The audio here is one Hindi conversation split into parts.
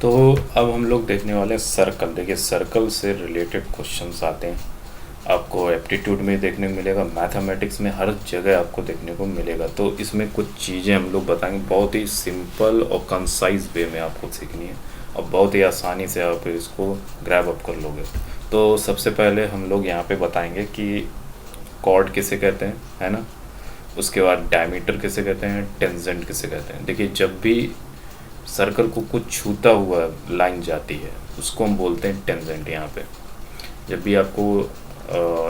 तो अब हम लोग देखने वाले हैं सर्कल। देखिए सर्कल से रिलेटेड क्वेश्चंस आते हैं, आपको एप्टीट्यूड में देखने को मिलेगा, मैथमेटिक्स में हर जगह आपको देखने को मिलेगा। तो इसमें कुछ चीज़ें हम लोग बताएंगे, बहुत ही सिंपल और कंसाइज वे में आपको सीखनी है और बहुत ही आसानी से आप इसको ग्रैब अप कर लोगे। तो सबसे पहले हम लोग यहाँ पे बताएंगे कि कॉर्ड किसे कहते हैं, है ना। उसके बाद डायमीटर किसे कहते हैं, टेंजेंट किसे कहते हैं। देखिए जब भी सर्कल को कुछ छूता हुआ लाइन जाती है उसको हम बोलते हैं टेंजेंट। यहाँ पे जब भी आपको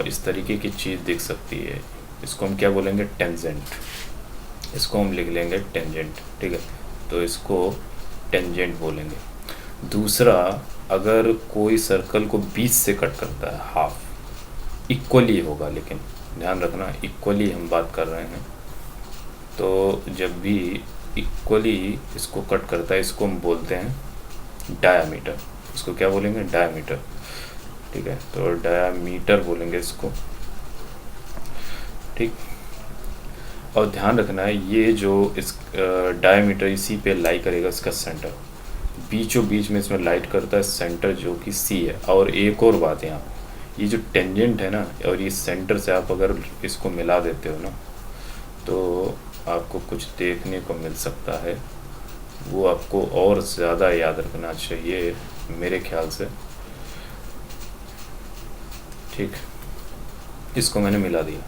इस तरीके की चीज़ दिख सकती है इसको हम क्या बोलेंगे, टेंजेंट। इसको हम लिख लेंगे टेंजेंट, ठीक है। तो इसको टेंजेंट बोलेंगे। दूसरा, अगर कोई सर्कल को 20 से कट करता है, हाफ इक्वली होगा, लेकिन ध्यान रखना इक्वली हम बात कर रहे हैं। तो जब भी इक्वली इसको कट करता है इसको हम बोलते हैं डायामीटर। इसको क्या बोलेंगे, डायामीटर, ठीक है। तो डायामीटर बोलेंगे इसको, ठीक। और ध्यान रखना है ये जो इस डायामीटर इसी पे लाई करेगा, इसका सेंटर बीचों बीच में इसमें लाइट करता है सेंटर जो कि सी है। और एक और बात यहाँ, ये जो टेंजेंट है ना और ये सेंटर से आप अगर इसको मिला देते हो ना तो आपको कुछ देखने को मिल सकता है, वो आपको और ज़्यादा याद रखना चाहिए मेरे ख्याल से, ठीक। इसको मैंने मिला दिया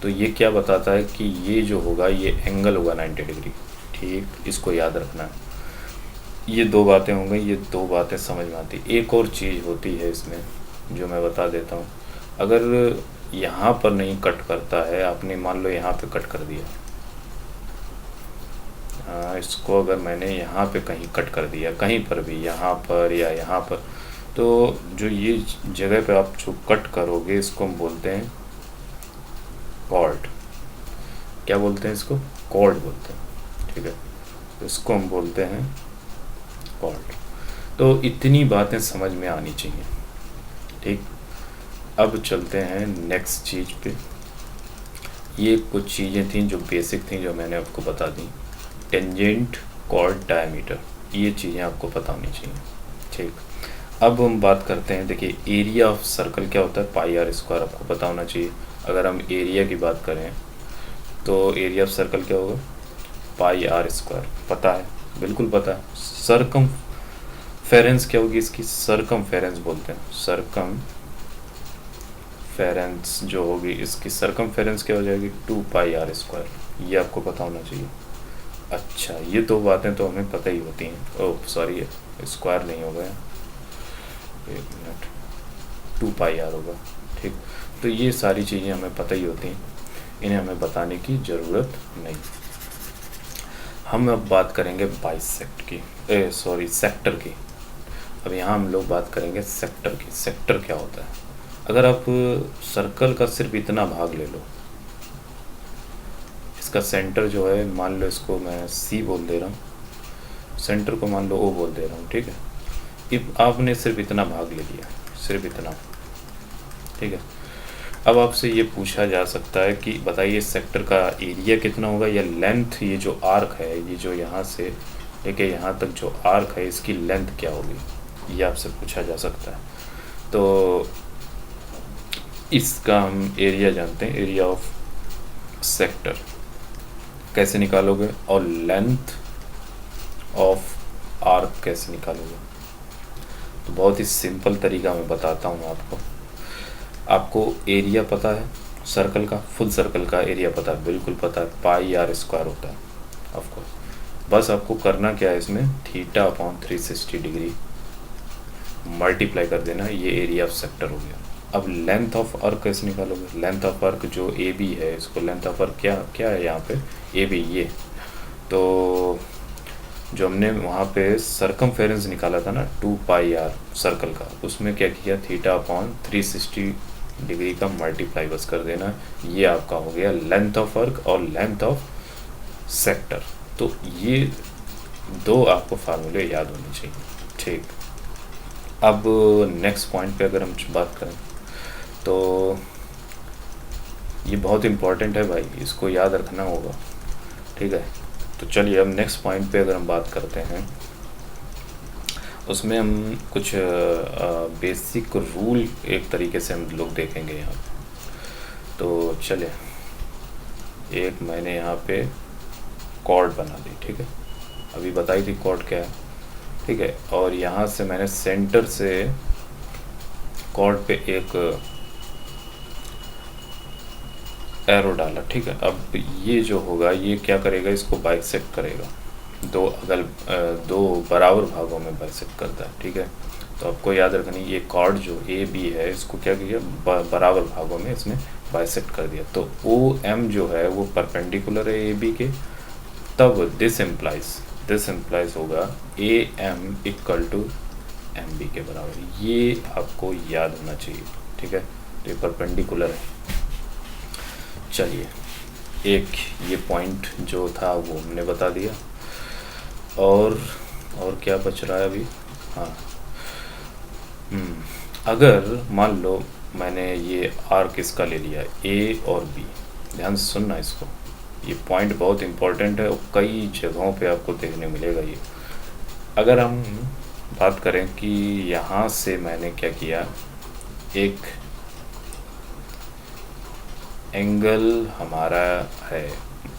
तो ये क्या बताता है कि ये जो होगा ये एंगल होगा 90 डिग्री, ठीक। इसको याद रखना है। ये दो बातें हो गई, ये दो बातें समझ में आती। एक और चीज़ होती है इसमें जो मैं बता देता हूँ। अगर यहाँ पर नहीं कट करता है, आपने मान लो यहाँ पे कट कर दिया, इसको अगर मैंने यहाँ पे कहीं कट कर दिया, कहीं पर भी, यहाँ पर या यहाँ पर, तो जो ये जगह पे आप जो कट करोगे इसको हम बोलते हैं कॉर्ड। क्या बोलते हैं इसको, कॉर्ड बोलते हैं, ठीक है। तो इसको हम बोलते हैं कॉर्ड। तो इतनी बातें समझ में आनी चाहिए, ठीक। अब चलते हैं नेक्स्ट चीज़ पे। ये कुछ चीज़ें थी जो बेसिक थी जो मैंने आपको बता दी, टेंजेंट, कॉर्ड, डायमीटर, ये चीज़ें आपको पता होनी चाहिए, ठीक। अब हम बात करते हैं, देखिए एरिया ऑफ सर्कल क्या होता है, पाई आर स्क्वायर आपको पता होना चाहिए। अगर हम एरिया की बात करें तो एरिया ऑफ सर्कल क्या होगा, पाई आर स्क्वायर, पता है, बिल्कुल पता है। सरकमफेरेंस क्या होगी इसकी, सरकमफेरेंस बोलते हैं, सरकमफेरेंस जो होगी इसकी सरकमफेरेंस क्या हो जाएगी, 2 पाई आर स्क्वायर। ये आपको पता होना चाहिए। अच्छा, ये दो बातें तो हमें पता ही होती हैं। ओह सॉरी, स्क्वायर नहीं होगा, एक मिनट, 2 पाई आर होगा, ठीक। तो ये सारी चीज़ें हमें पता ही होती हैं, इन्हें हमें बताने की ज़रूरत नहीं। हम अब बात करेंगे बाइसेक्ट की, सॉरी सेक्टर की। अब यहाँ हम लोग बात करेंगे सेक्टर की। सेक्टर क्या होता है, अगर आप सर्कल का सिर्फ इतना भाग ले लो, इसका सेंटर जो है मान लो, इसको मैं सी बोल दे रहा हूँ, सेंटर को मान लो ओ बोल दे रहा हूँ, ठीक है। आपने सिर्फ इतना भाग ले लिया, सिर्फ इतना, ठीक है। अब आपसे ये पूछा जा सकता है कि बताइए सेक्टर का एरिया कितना होगा या लेंथ, ये जो आर्क है, ये जो यहाँ से लेके यहाँ तक जो आर्क है इसकी लेंथ क्या होगी, ये आपसे पूछा जा सकता है। तो इसका हम एरिया जानते हैं, एरिया ऑफ सेक्टर कैसे निकालोगे और लेंथ ऑफ आर्क कैसे निकालोगे। तो बहुत ही सिंपल तरीका मैं बताता हूँ आपको। आपको एरिया पता है सर्कल का, फुल सर्कल का एरिया पता है, बिल्कुल पता है, पाई आर स्क्वायर होता है ऑफकोर्स। बस आपको करना क्या है, इसमें θ/360 डिग्री मल्टीप्लाई कर देना, ये एरिया ऑफ सेक्टर हो गया। अब लेंथ ऑफ आर्क कैसे निकालोगे, लेंथ ऑफ आर्क जो ए बी है, इसको लेंथ ऑफ आर्क क्या क्या है यहाँ पे, ए बी, ये। तो जो हमने वहाँ पे सरकमफेरेंस निकाला था ना 2 पाई आर सर्कल का, उसमें क्या किया, θ/360 डिग्री का मल्टीप्लाई बस कर देना, ये आपका हो गया लेंथ ऑफ आर्क और लेंथ ऑफ सेक्टर। तो ये दो आपको फार्मूले याद होने चाहिए, ठीक। अब नेक्स्ट पॉइंट पे अगर हम बात करें तो ये बहुत इम्पॉर्टेंट है भाई, इसको याद रखना होगा, ठीक है। तो चलिए अब नेक्स्ट पॉइंट पे अगर हम बात करते हैं, उसमें हम कुछ बेसिक रूल एक तरीके से हम लोग देखेंगे यहाँ पे। तो चले, एक मैंने यहाँ पे कॉर्ड बना दी, ठीक है, अभी बताई थी कॉर्ड क्या है, ठीक है। और यहाँ से मैंने सेंटर से कॉर्ड पे एक एरो डाला, ठीक है। अब ये जो होगा ये क्या करेगा, इसको बाइसेक्ट करेगा, दो बराबर भागों में बाइसेक्ट करता है, ठीक है। तो आपको याद रखनी, ये कॉर्ड जो ए बी है इसको क्या किया, बराबर भागों में इसमें बाइसेक्ट कर दिया। तो ओ एम जो है वो परपेंडिकुलर है ए बी के, तब दिस इम्प्लाइज होगा A M equal to M B के बराबर। ये आपको याद होना चाहिए, ठीक है। तो ये परपेंडिकुलर है। चलिए, एक ये पॉइंट जो था वो हमने बता दिया, और क्या बच रहा है अभी। हाँ, अगर मान लो मैंने ये आर्क इसका ले लिया ए और बी, ध्यान से सुनना इसको, ये पॉइंट बहुत इम्पोर्टेंट है और कई जगहों पे आपको देखने मिलेगा ये। अगर हम बात करें कि यहाँ से मैंने क्या किया, एक एंगल हमारा है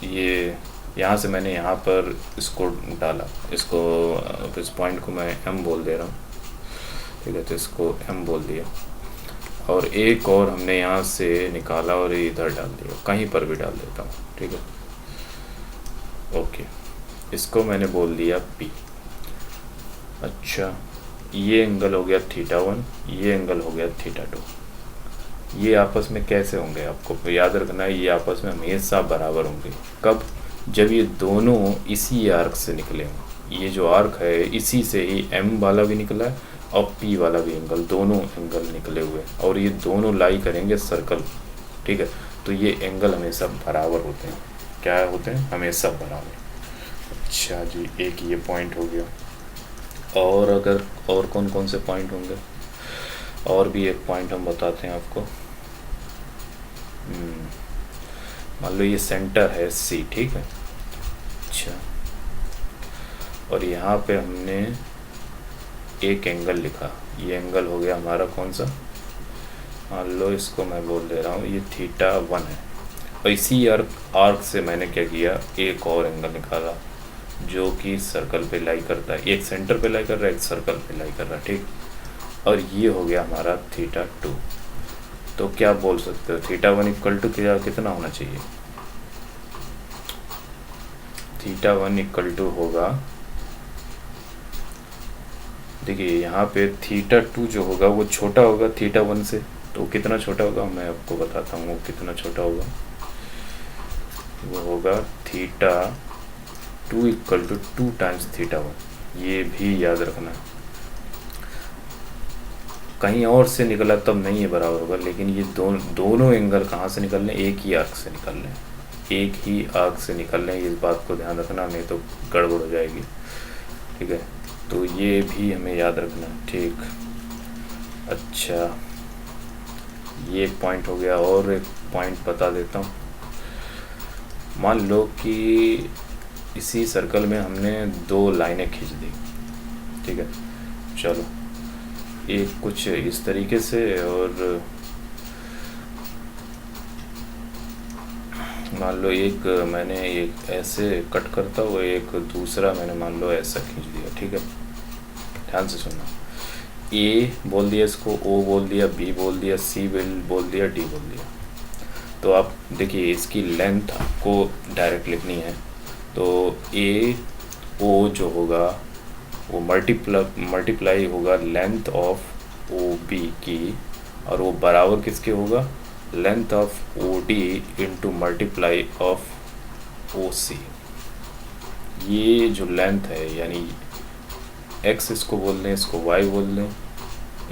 ये, यहाँ से मैंने यहाँ पर इसको डाला, इस पॉइंट को मैं एम बोल दे रहा हूँ, ठीक है। तो इसको एम बोल दिया, और एक और हमने यहाँ से निकाला और इधर डाल दिया, कहीं पर भी डाल देता हूँ, ठीक है। ओके, इसको मैंने बोल दिया पी। अच्छा, ये एंगल हो गया θ1, ये एंगल हो गया θ2। ये आपस में कैसे होंगे, आपको याद रखना है, ये आपस में हमेशा बराबर होंगे। कब, जब ये दोनों इसी आर्क से निकले हों। ये जो आर्क है इसी से ही एम वाला भी निकला है और पी वाला भी एंगल, दोनों एंगल निकले हुए, और ये दोनों लाई करेंगे सर्कल, ठीक है। तो ये एंगल हमेशा बराबर होते हैं। क्या होते हैं, हमेशा बराबर। अच्छा जी, एक ये पॉइंट हो गया। और अगर और कौन कौन से पॉइंट होंगे, और भी एक पॉइंट हम बताते हैं आपको। मान लो ये सेंटर है सी, ठीक है। अच्छा, और यहाँ पे हमने एक एंगल लिखा, ये एंगल हो गया हमारा कौन सा, मान लो इसको मैं बोल दे रहा हूँ ये θ1 है। और इसी आर्क से मैंने क्या किया, एक और एंगल निकाला जो कि सर्कल पे लाई करता है, एक सेंटर पे लाई कर रहा है, एक सर्कल पे लाई कर रहा है, ठीक। और ये हो गया हमारा θ2। तो क्या बोल सकते हो, θ1 इक्वल टू कितना होना चाहिए, θ1 इक्वल टू होगा, देखिए यहाँ पे θ2 जो होगा वो छोटा होगा θ1 से। तो कितना छोटा होगा, मैं आपको बताता हूँ वो कितना छोटा होगा। वो होगा θ2 इक्वल टू 2 टाइम्स θ1। ये भी याद रखना, कहीं और से निकला तब नहीं है बराबर होगा, लेकिन ये दोनों एंगल कहाँ से निकल रहे हैं, एक ही आर्क से निकल रहे हैं, एक ही आर्क से निकल रहे हैं। इस बात को ध्यान रखना, नहीं तो गड़बड़ हो जाएगी, ठीक है। तो ये भी हमें याद रखना, ठीक। अच्छा, ये एक पॉइंट हो गया, और एक पॉइंट बता देता हूँ। मान लो कि इसी सर्कल में हमने 2 लाइनें खींच दी, ठीक है। चलो, एक कुछ इस तरीके से, और मान लो एक मैंने एक ऐसे कट करता हुआ, एक दूसरा मैंने मान लो ऐसा खींच दिया, ठीक है। ध्यान से सुनना, ए बोल दिया, इसको ओ बोल दिया, बी बोल दिया, सी बोल दिया, डी बोल दिया। तो आप देखिए इसकी लेंथ आपको डायरेक्ट लिखनी है। तो ए ओ जो होगा वो मल्टीप्लाई होगा लेंथ ऑफ ओ बी की, और वो बराबर किसके होगा, length of O D into multiply of O C. ये जो लेंथ है, यानी एक्स इसको बोल दें, इसको वाई बोल दें,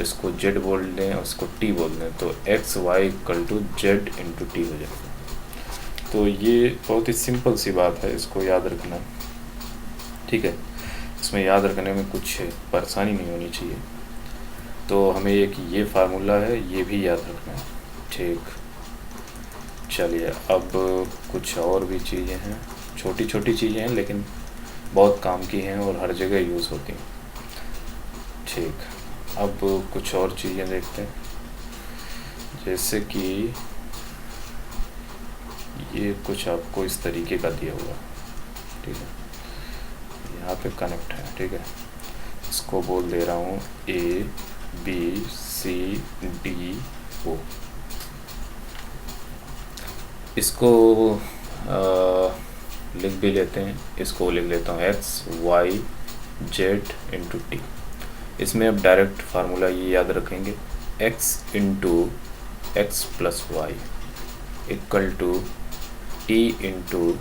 इसको जेड बोल दें, और इसको टी बोल दें, तो X Y equal to Z into T हो जाएगा। तो ये बहुत ही सिंपल सी बात है, इसको याद रखना, ठीक है। इसमें याद रखने में कुछ परेशानी नहीं होनी चाहिए। तो हमें एक ये फार्मूला है, ये भी याद रखना है, ठीक। चलिए, अब कुछ और भी चीज़ें हैं, छोटी छोटी चीज़ें हैं लेकिन बहुत काम की हैं और हर जगह यूज़ होती हैं। ठीक, अब कुछ और चीज़ें देखते हैं, जैसे कि ये कुछ आपको इस तरीके का दिया हुआ, ठीक है, यहाँ पे कनेक्ट है, ठीक है, इसको बोल दे रहा हूँ ABCDO। इसको लिख भी लेते हैं, इसको लिख लेता हूँ XYZ×T। इसमें अब डायरेक्ट फार्मूला ये याद रखेंगे, X×X+Y = T×T+Z।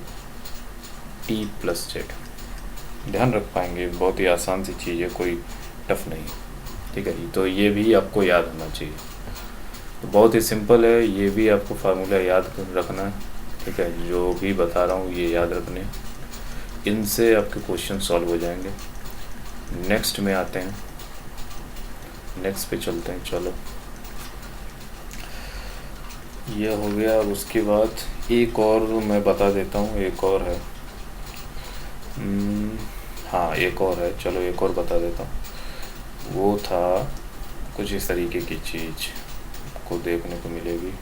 ध्यान रख पाएंगे, बहुत ही आसान सी चीज़ है, कोई टफ नहीं, ठीक है। तो ये भी आपको याद होना चाहिए, तो बहुत ही सिंपल है, ये भी आपको फार्मूला याद रखना है, ठीक है। जो भी बता रहा हूँ ये याद रखने, इनसे आपके क्वेश्चन सॉल्व हो जाएंगे। नेक्स्ट में आते हैं, नेक्स्ट पे चलते हैं, चलो ये हो गया। अब उसके बाद एक और मैं बता देता हूँ, एक और है, हाँ एक और है, चलो एक और बता देता हूँ। वो था कुछ इस तरीके की चीज़ को देखने को मिलेगी,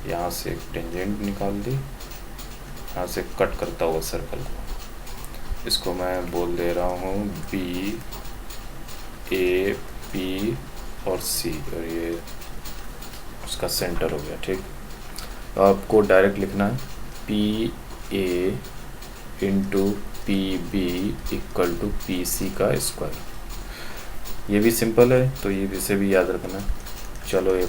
यहाँ से एक टेंजेंट निकाल दी, यहाँ से कट करता हुआ सर्कल को, इसको मैं बोल दे रहा हूँ BAP और C, और ये उसका सेंटर हो गया, ठीक। तो आपको डायरेक्ट लिखना है PA×PB = PC²। ये भी सिंपल है, तो ये इसे भी याद रखना है। चलो ये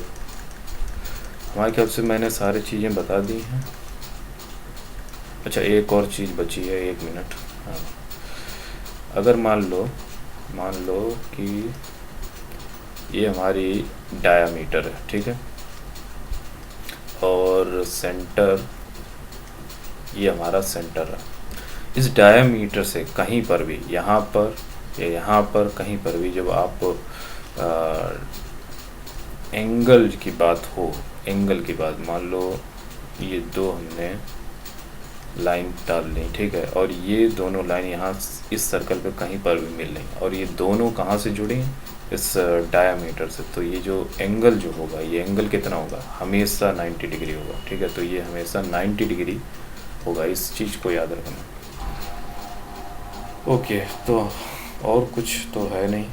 हमारे ख्याल से मैंने सारी चीज़ें बता दी हैं। अच्छा एक और चीज़ बची है, 1 मिनट। हाँ, अगर मान लो कि ये हमारी डायामीटर है, ठीक है, और सेंटर, ये हमारा सेंटर है। इस डायामीटर से कहीं पर भी, यहाँ पर या यहाँ पर कहीं पर भी, जब आप एंगल की बात हो, एंगल की बात, मान लो ये दो हमने लाइन डाल ली, ठीक है, और ये दोनों लाइन यहाँ इस सर्कल पे कहीं पर भी मिल रही, और ये दोनों कहाँ से जुड़ी हैं, इस डायामीटर से। तो ये जो एंगल जो होगा, ये एंगल कितना होगा, हमेशा 90 डिग्री होगा, ठीक है। तो ये हमेशा 90 डिग्री होगा, इस चीज़ को याद रखना। ओके, तो और कुछ तो है नहीं।